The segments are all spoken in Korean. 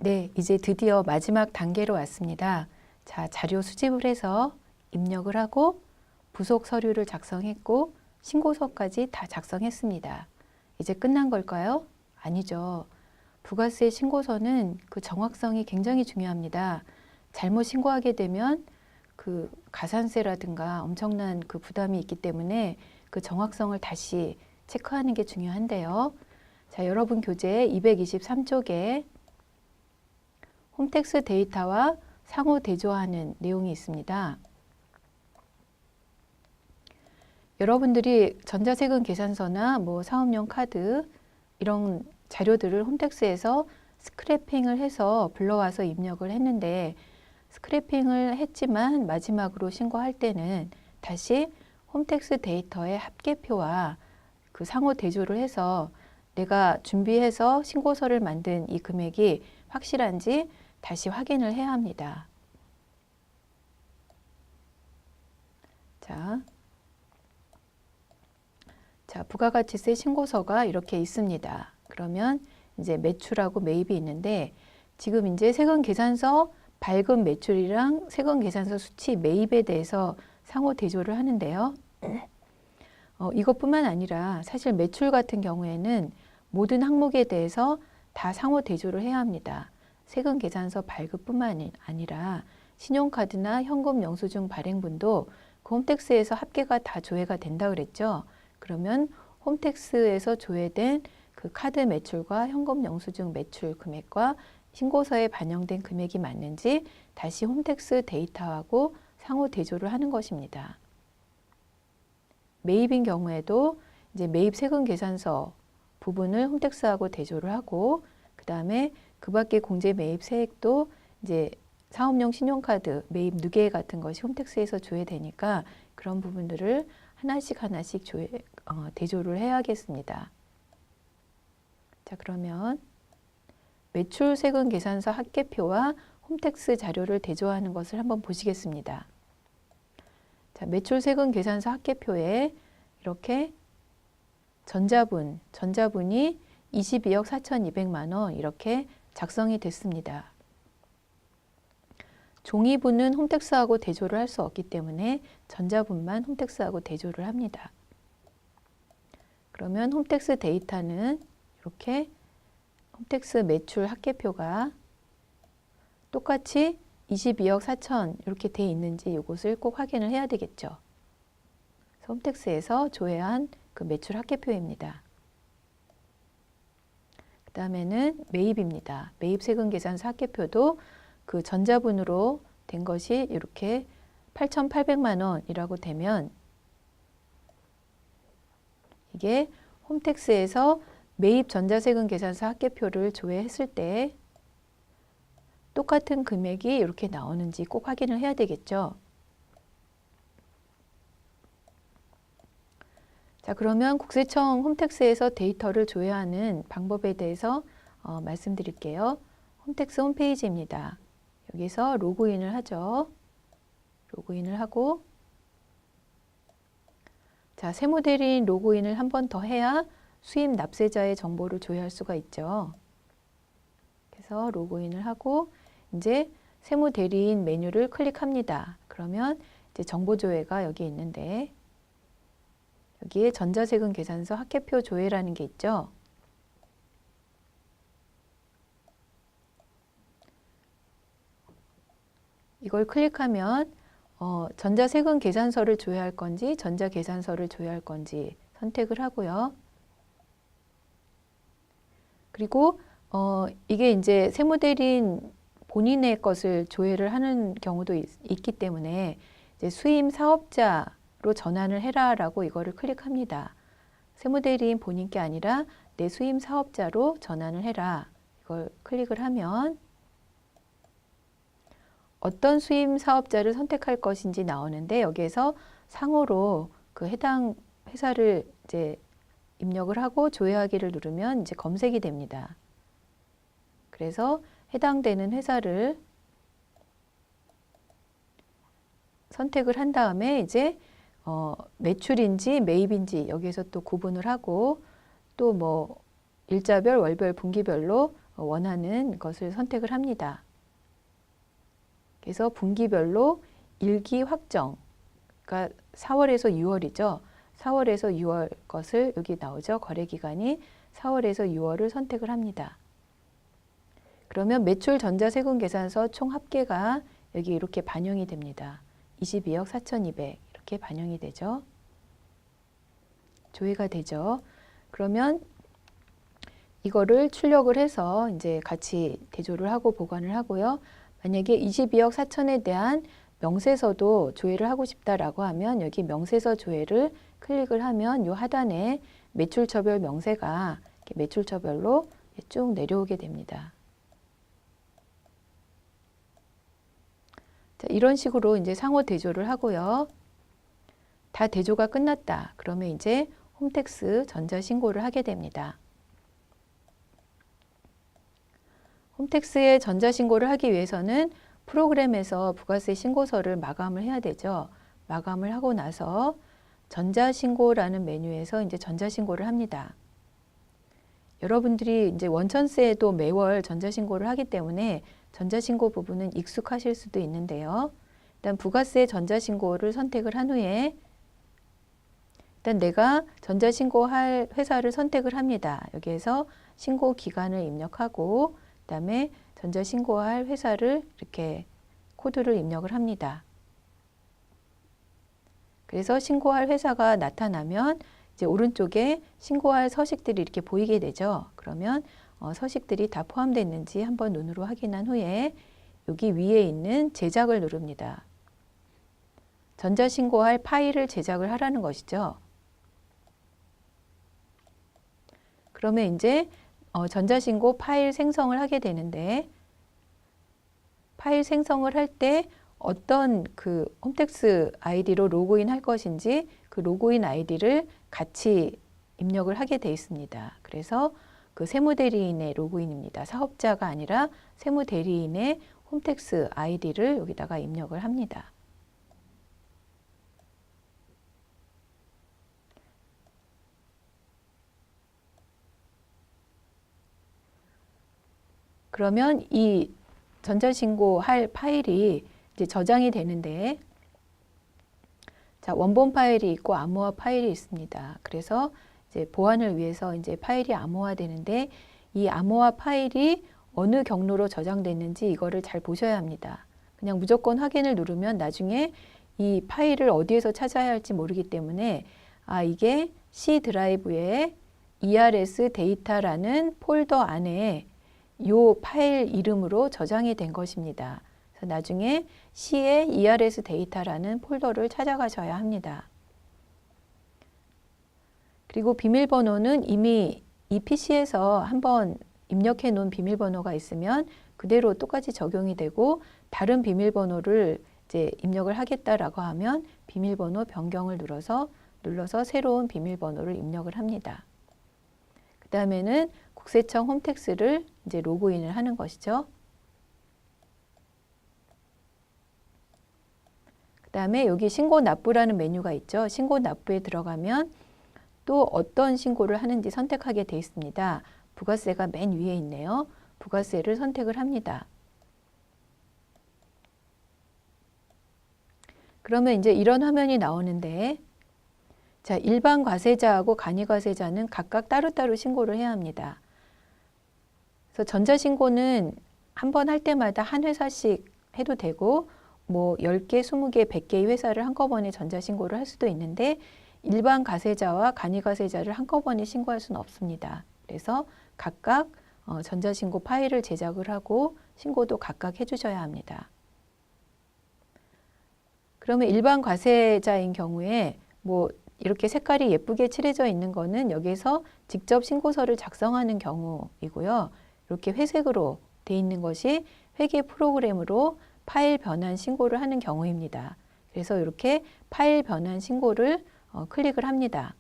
네, 이제 드디어 마지막 단계로 왔습니다. 자, 자료 수집을 해서 입력을 하고 부속 서류를 작성했고 신고서까지 다 작성했습니다. 이제 끝난 걸까요? 아니죠. 부가세 신고서는 그 정확성이 굉장히 중요합니다. 잘못 신고하게 되면 그 가산세라든가 엄청난 그 부담이 있기 때문에 그 정확성을 다시 체크하는 게 중요한데요. 자, 여러분 교재 223쪽에 홈택스 데이터와 상호 대조하는 내용이 있습니다. 여러분들이 전자세금 계산서나 뭐 사업용 카드 이런 자료들을 홈택스에서 스크래핑을 해서 불러와서 입력을 했는데 스크래핑을 했지만 마지막으로 신고할 때는 다시 홈택스 데이터의 합계표와 그 상호 대조를 해서 내가 준비해서 신고서를 만든 이 금액이 확실한지 다시 확인을 해야 합니다. 자, 부가가치세 신고서가 이렇게 있습니다. 그러면 이제 매출하고 매입이 있는데 지금 이제 세금 계산서 발급 매출이랑 세금 계산서 수치 매입에 대해서 상호 대조를 하는데요. 이것뿐만 아니라 사실 매출 같은 경우에는 모든 항목에 대해서 다 상호 대조를 해야 합니다. 세금 계산서 발급뿐만 아니라 신용카드나 현금 영수증 발행분도 그 홈택스에서 합계가 다 조회가 된다 그랬죠. 그러면 홈택스에서 조회된 그 카드 매출과 현금 영수증 매출 금액과 신고서에 반영된 금액이 맞는지 다시 홈택스 데이터하고 상호 대조를 하는 것입니다. 매입인 경우에도 이제 매입 세금 계산서 부분을 홈택스하고 대조를 하고 그 다음에 그 밖에 공제 매입 세액도 이제 사업용 신용카드 매입 누계 같은 것이 홈택스에서 조회되니까 그런 부분들을 하나씩 대조를 해야겠습니다. 자, 그러면 매출 세금 계산서 합계표와 홈택스 자료를 대조하는 것을 한번 보시겠습니다. 자, 매출 세금 계산서 합계표에 이렇게 전자분이 22억 4,200만 원 이렇게 작성이 됐습니다. 종이분은 홈택스하고 대조를 할 수 없기 때문에 전자분만 홈택스하고 대조를 합니다. 그러면 홈택스 데이터는 이렇게 홈택스 매출 합계표가 똑같이 22억 4천 이렇게 돼 있는지 이것을 꼭 확인을 해야 되겠죠. 그래서 홈택스에서 조회한 그 매출 합계표입니다. 그 다음에는 매입입니다. 매입 세금 계산서 합계표도 그 전자분으로 된 것이 이렇게 8,800만 원이라고 되면 이게 홈택스에서 매입 전자세금 계산서 합계표를 조회했을 때 똑같은 금액이 이렇게 나오는지 꼭 확인을 해야 되겠죠. 자, 그러면 국세청 홈택스에서 데이터를 조회하는 방법에 대해서 말씀드릴게요. 홈택스 홈페이지입니다. 여기서 로그인을 하죠. 로그인을 하고 자, 세무대리인 로그인을 한 번 더 해야 수입 납세자의 정보를 조회할 수가 있죠. 그래서 로그인을 하고 이제 세무대리인 메뉴를 클릭합니다. 그러면 이제 정보 조회가 여기 있는데 여기에 전자세금 계산서 합계표 조회라는 게 있죠. 이걸 클릭하면 전자세금 계산서를 조회할 건지 전자계산서를 조회할 건지 선택을 하고요. 그리고 이게 이제 세무대리인 본인의 것을 조회를 하는 경우도 있기 때문에 이제 수임 사업자로 전환을 해라라고 이거를 클릭합니다. 세무대리인 본인께 아니라 내 수임 사업자로 전환을 해라. 이걸 클릭을 하면 어떤 수임 사업자를 선택할 것인지 나오는데 여기에서 상호로 그 해당 회사를 이제 입력을 하고 조회하기를 누르면 이제 검색이 됩니다. 그래서 해당되는 회사를 선택을 한 다음에 이제 매출인지 매입인지 여기에서 또 구분을 하고 또 뭐 일자별, 월별, 분기별로 원하는 것을 선택을 합니다. 그래서 분기별로 일기 확정, 그러니까 4월에서 6월이죠. 4월에서 6월 것을 여기 나오죠. 거래기간이 4월에서 6월을 선택을 합니다. 그러면 매출 전자세금 계산서 총 합계가 여기 이렇게 반영이 됩니다. 22억 4,200 이렇게 반영이 되죠. 조회가 되죠. 그러면 이거를 출력을 해서 이제 같이 대조를 하고 보관을 하고요. 만약에 22억 4천에 대한 명세서도 조회를 하고 싶다라고 하면 여기 명세서 조회를 클릭을 하면 이 하단에 매출처별 명세가 매출처별로 쭉 내려오게 됩니다. 자, 이런 식으로 이제 상호 대조를 하고요. 다 대조가 끝났다. 그러면 이제 홈택스 전자신고를 하게 됩니다. 홈택스에 전자신고를 하기 위해서는 프로그램에서 부가세 신고서를 마감을 해야 되죠. 마감을 하고 나서 전자신고라는 메뉴에서 이제 전자신고를 합니다. 여러분들이 이제 원천세에도 매월 전자신고를 하기 때문에 전자신고 부분은 익숙하실 수도 있는데요. 일단 부가세 전자신고를 선택을 한 후에 일단 내가 전자신고할 회사를 선택을 합니다. 여기에서 신고 기간을 입력하고 그다음에 전자신고할 회사를 이렇게 코드를 입력을 합니다. 그래서 신고할 회사가 나타나면 이제 오른쪽에 신고할 서식들이 이렇게 보이게 되죠. 그러면 서식들이 다 포함되어 있는지 한번 눈으로 확인한 후에 여기 위에 있는 제작을 누릅니다. 전자신고할 파일을 제작을 하라는 것이죠. 그러면 이제 전자신고 파일 생성을 하게 되는데 파일 생성을 할 때 어떤 그 홈택스 아이디로 로그인 할 것인지 그 로그인 아이디를 같이 입력을 하게 돼 있습니다. 그래서 그 세무대리인의 로그인입니다. 사업자가 아니라 세무대리인의 홈택스 아이디를 여기다가 입력을 합니다. 그러면 이 전자신고할 파일이 이제 저장이 되는데, 자, 원본 파일이 있고 암호화 파일이 있습니다. 그래서 이제 보안을 위해서 이제 파일이 암호화 되는데 이 암호화 파일이 어느 경로로 저장됐는지 이거를 잘 보셔야 합니다. 그냥 무조건 확인을 누르면 나중에 이 파일을 어디에서 찾아야 할지 모르기 때문에 이게 C 드라이브에 ERS 데이터라는 폴더 안에 이 파일 이름으로 저장이 된 것입니다. 그래서 나중에 C의 ERS 데이터라는 폴더를 찾아가셔야 합니다. 그리고 비밀번호는 이미 이 PC에서 한번 입력해 놓은 비밀번호가 있으면 그대로 똑같이 적용이 되고 다른 비밀번호를 이제 입력을 하겠다라고 하면 비밀번호 변경을 눌러서 새로운 비밀번호를 입력을 합니다. 그 다음에는 국세청 홈택스를 이제 로그인을 하는 것이죠. 그 다음에 여기 신고 납부라는 메뉴가 있죠. 신고 납부에 들어가면 또 어떤 신고를 하는지 선택하게 돼 있습니다. 부가세가 맨 위에 있네요. 부가세를 선택을 합니다. 그러면 이제 이런 화면이 나오는데, 자, 일반 과세자하고 간이 과세자는 각각 따로따로 신고를 해야 합니다. 그래서 전자신고는 한 번 할 때마다 한 회사씩 해도 되고 뭐 10개, 20개, 100개의 회사를 한꺼번에 전자신고를 할 수도 있는데 일반 과세자와 간이 과세자를 한꺼번에 신고할 수는 없습니다. 그래서 각각 전자신고 파일을 제작을 하고 신고도 각각 해주셔야 합니다. 그러면 일반 과세자인 경우에 뭐 이렇게 색깔이 예쁘게 칠해져 있는 거는 여기서 직접 신고서를 작성하는 경우이고요. 이렇게 회색으로 돼 있는 것이 회계 프로그램으로 파일 변환 신고를 하는 경우입니다. 그래서 이렇게 파일 변환 신고를 클릭을 합니다.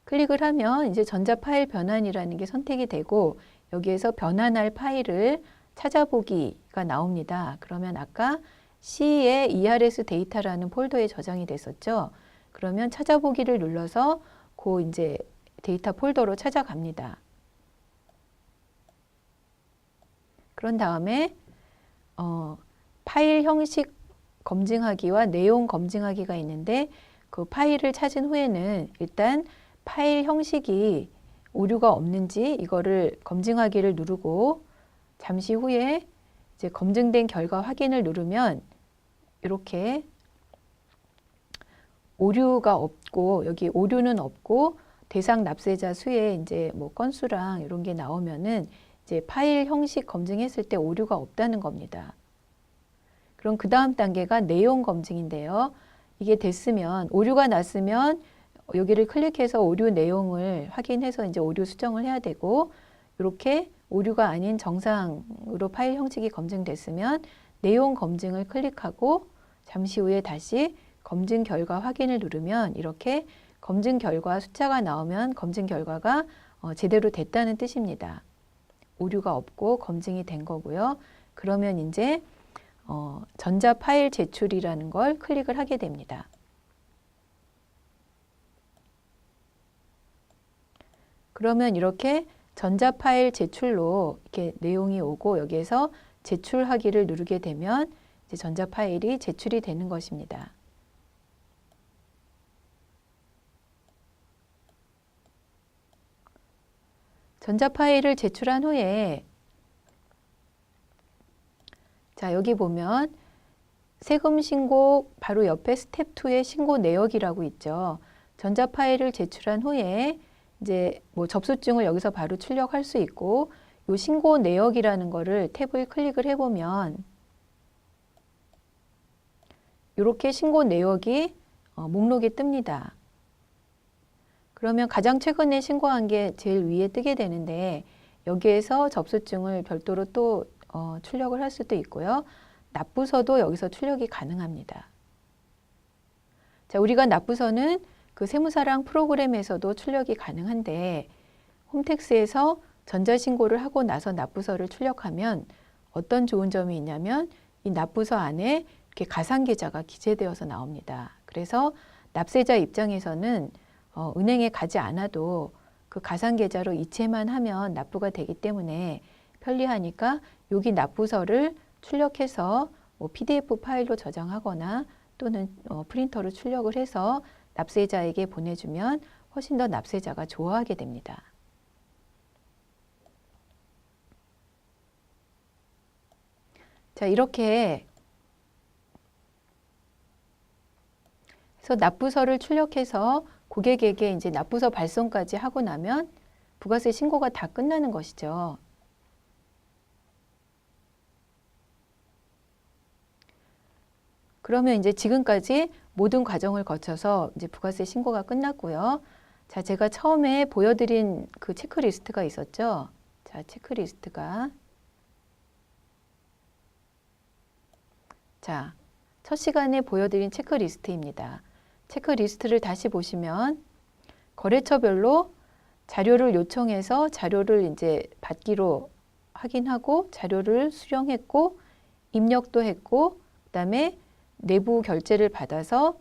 클릭을 하면 이제 전자 파일 변환이라는 게 선택이 되고 여기에서 변환할 파일을 찾아보기가 나옵니다. 그러면 아까 C의 ERS 데이터라는 폴더에 저장이 됐었죠. 그러면 찾아보기를 눌러서 그 이제 데이터 폴더로 찾아갑니다. 그런 다음에 파일 형식 검증하기와 내용 검증하기가 있는데 그 파일을 찾은 후에는 일단 파일 형식이 오류가 없는지 이거를 검증하기를 누르고 잠시 후에 이제 검증된 결과 확인을 누르면 이렇게 오류가 없고 여기 오류는 없고 대상 납세자 수에 이제 뭐 건수랑 이런 게 나오면은 이제 파일 형식 검증했을 때 오류가 없다는 겁니다. 그럼 그 다음 단계가 내용 검증인데요. 이게 됐으면 오류가 났으면 여기를 클릭해서 오류 내용을 확인해서 이제 오류 수정을 해야 되고 이렇게 오류가 아닌 정상으로 파일 형식이 검증됐으면 내용 검증을 클릭하고 잠시 후에 다시 검증 결과 확인을 누르면 이렇게 검증 결과 숫자가 나오면 검증 결과가 제대로 됐다는 뜻입니다. 오류가 없고 검증이 된 거고요. 그러면 이제 전자 파일 제출이라는 걸 클릭을 하게 됩니다. 그러면 이렇게 전자 파일 제출로 이렇게 내용이 오고 여기에서 제출하기를 누르게 되면 이제 전자 파일이 제출이 되는 것입니다. 전자 파일을 제출한 후에 자, 여기 보면 세금 신고 바로 옆에 스텝 2의 신고 내역이라고 있죠. 전자 파일을 제출한 후에 이제 뭐 접수증을 여기서 바로 출력할 수 있고 요 신고 내역이라는 거를 탭을 클릭을 해보면 이렇게 신고 내역이 목록에 뜹니다. 그러면 가장 최근에 신고한 게 제일 위에 뜨게 되는데 여기에서 접수증을 별도로 또 출력을 할 수도 있고요. 납부서도 여기서 출력이 가능합니다. 자, 우리가 납부서는 그 세무사랑 프로그램에서도 출력이 가능한데 홈택스에서 전자신고를 하고 나서 납부서를 출력하면 어떤 좋은 점이 있냐면 이 납부서 안에 이렇게 가상계좌가 기재되어서 나옵니다. 그래서 납세자 입장에서는 은행에 가지 않아도 그 가상계좌로 이체만 하면 납부가 되기 때문에 편리하니까 여기 납부서를 출력해서 뭐 PDF 파일로 저장하거나 또는 프린터로 출력을 해서 납세자에게 보내주면 훨씬 더 납세자가 좋아하게 됩니다. 자, 이렇게 해서 납부서를 출력해서 고객에게 이제 납부서 발송까지 하고 나면 부가세 신고가 다 끝나는 것이죠. 그러면 이제 지금까지 모든 과정을 거쳐서 이제 부가세 신고가 끝났고요. 자, 제가 처음에 보여드린 그 체크리스트가 있었죠. 자, 체크리스트가 자, 첫 시간에 보여드린 체크리스트입니다. 체크리스트를 다시 보시면 거래처별로 자료를 요청해서 자료를 이제 받기로 확인하고 자료를 수령했고 입력도 했고 그다음에 내부 결제를 받아서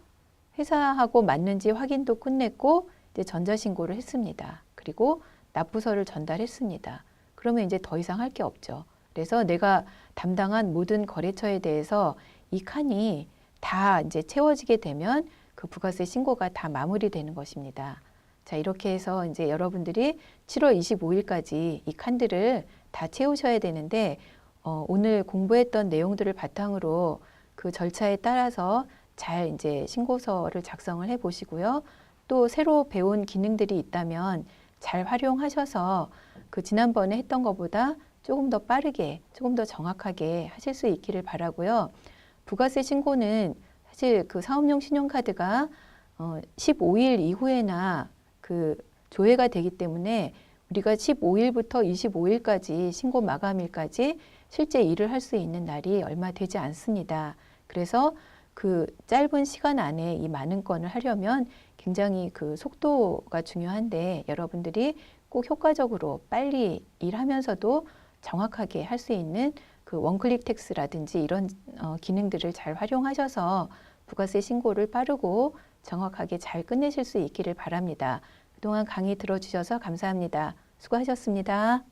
회사하고 맞는지 확인도 끝냈고 이제 전자신고를 했습니다. 그리고 납부서를 전달했습니다. 그러면 이제 더 이상 할 게 없죠. 그래서 내가 담당한 모든 거래처에 대해서 이 칸이 다 이제 채워지게 되면 그 부가세 신고가 다 마무리되는 것입니다. 자, 이렇게 해서 이제 여러분들이 7월 25일까지 이 칸들을 다 채우셔야 되는데 오늘 공부했던 내용들을 바탕으로 그 절차에 따라서 잘 이제 신고서를 작성을 해 보시고요. 또 새로 배운 기능들이 있다면 잘 활용하셔서 그 지난번에 했던 것보다 조금 더 빠르게, 조금 더 정확하게 하실 수 있기를 바라고요. 부가세 신고는 사실 그 사업용 신용카드가 15일 이후에나 그 조회가 되기 때문에 우리가 15일부터 25일까지 신고 마감일까지 실제 일을 할 수 있는 날이 얼마 되지 않습니다. 그래서 그 짧은 시간 안에 이 많은 건을 하려면 굉장히 그 속도가 중요한데 여러분들이 꼭 효과적으로 빨리 일하면서도 정확하게 할 수 있는 그 원클릭 텍스라든지 이런 기능들을 잘 활용하셔서 부가세 신고를 빠르고 정확하게 잘 끝내실 수 있기를 바랍니다. 그동안 강의 들어주셔서 감사합니다. 수고하셨습니다.